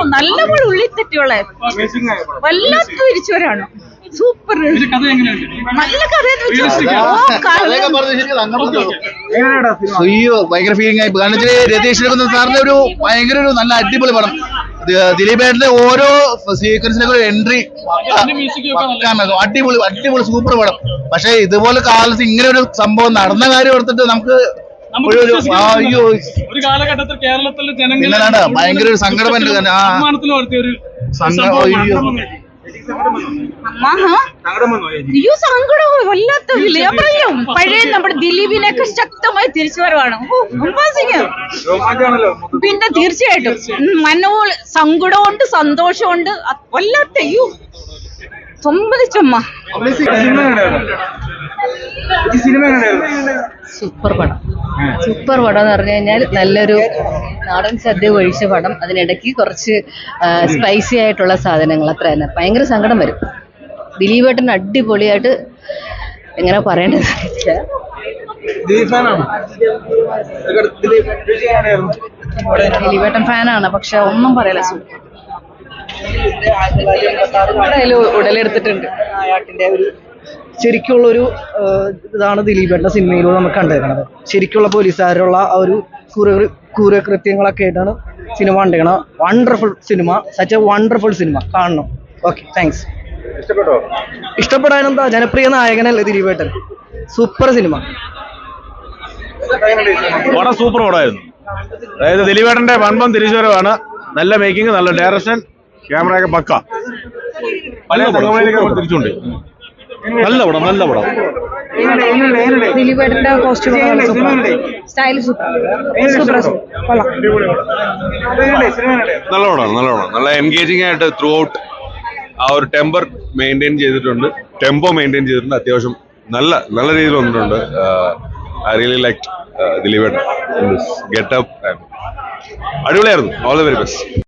അയ്യോ നല്ലപോലെ ഉള്ളിത്തെറ്റിയുള്ള വല്ലാത്ത തിരിച്ചുവരാണ്. സൂപ്പർ നല്ല അയ്യോ ഭയങ്കര ഫീലിംഗ് ആയി. കാരണം രതീഷ് സാറിന്റെ ഒരു ഭയങ്കര ഒരു നല്ല അടിപൊളി പടം. ദിലീപേട്ടന്റെ ഓരോ സീക്വൻസിലേക്ക് ഒരു എൻട്രി അടിപൊളി അടിപൊളി സൂപ്പർ പടം. പക്ഷെ ഇതുപോലെ കാലത്ത് ഇങ്ങനെ ഒരു സംഭവം നടന്ന കാര്യം ഓർത്തിട്ട് നമുക്ക് അയ്യോ ഒരു കാലഘട്ടത്തിൽ കേരളത്തിലെ ജനങ്ങൾ ഭയങ്കര ഒരു സങ്കടമുണ്ട്. അയ്യോ സങ്കടം വല്ലാത്തതില്ല. ഞാൻ പറയും പഴയ നമ്മുടെ ദിലീപിനൊക്കെ ശക്തമായി തിരിച്ചുവരവാണ്. പിന്നെ തീർച്ചയായിട്ടും മനോൾ സങ്കടമുണ്ട് സന്തോഷമുണ്ട് വല്ലാത്ത. അയ്യോ സമ്മതിച്ചമ്മ. സൂപ്പർ പടം. സൂപ്പർ പടം എന്ന് പറഞ്ഞു കഴിഞ്ഞാൽ നല്ലൊരു നാടൻ സദ്യ ഒഴിച്ച പടം. അതിനിടയ്ക്ക് കുറച്ച് സ്പൈസി ആയിട്ടുള്ള സാധനങ്ങൾ അത്ര തന്നെ. ഭയങ്കര സങ്കടം വരും. ദിലീപേട്ടൻ അടിപൊളിയായിട്ട് എങ്ങനെ പറയേണ്ടത് ദിലീപേട്ടൻ ഫാനാണ്. പക്ഷെ ഒന്നും പറയല. ഉടലെടുത്തിട്ടുണ്ട്. നായാട്ടിന്റെ ഒരു ശരിക്കുള്ളൊരു ഇതാണ് ദിലീപേട്ടൻ്റെ സിനിമയിലൂടെ നമുക്ക് കണ്ടേക്കണത്. ശരിക്കുള്ള പോലീസുകാരുള്ള ആ ഒരു ക്രൂരകൃത്യങ്ങളൊക്കെ ആയിട്ടാണ് സിനിമ കണ്ടേക്കണം. Wonderful cinema. Such a wonderful cinema. കാണണം. Okay, thanks. ഇഷ്ടപ്പെടാനെന്താ, ജനപ്രിയ നായകനല്ലേ ദിലീപേട്ടൻ. Super cinema. പടം സൂപ്പർ പടമായിരുന്നു. അതായത് ദിലീപേട്ടന്റെ വൻപം തിരിച്ചുവരവാണ്. നല്ല മേക്കിംഗ്, നല്ല ഡയറക്ഷൻ, ക്യാമറയൊക്കെ പക്ക. പല സംഘങ്ങളിലേക്ക് തിരിച്ചുണ്ട്. നല്ല പടം, നല്ല പടം. ദിലീപേട്ടന്റെ കോസ്റ്റ്യൂം സ്റ്റൈൽ സൂപ്പർ. നല്ല പടമാണ്, നല്ല പടം. നല്ല എൻഗേജിങ് ആയിട്ട് ത്രൂ ഔട്ട് ആ ഒരു ടെമ്പോ മെയിൻറ്റെയിൻ ചെയ്തിട്ടുണ്ട്. അത്യാവശ്യം നല്ല നല്ല രീതിയിൽ വന്നിട്ടുണ്ട്. ഐ റിയലി ലൈക്ക് ദിലീപേട്ടൻ ഗെറ്റപ്പ്. അടിപൊളിയായിരുന്നു. All the very best.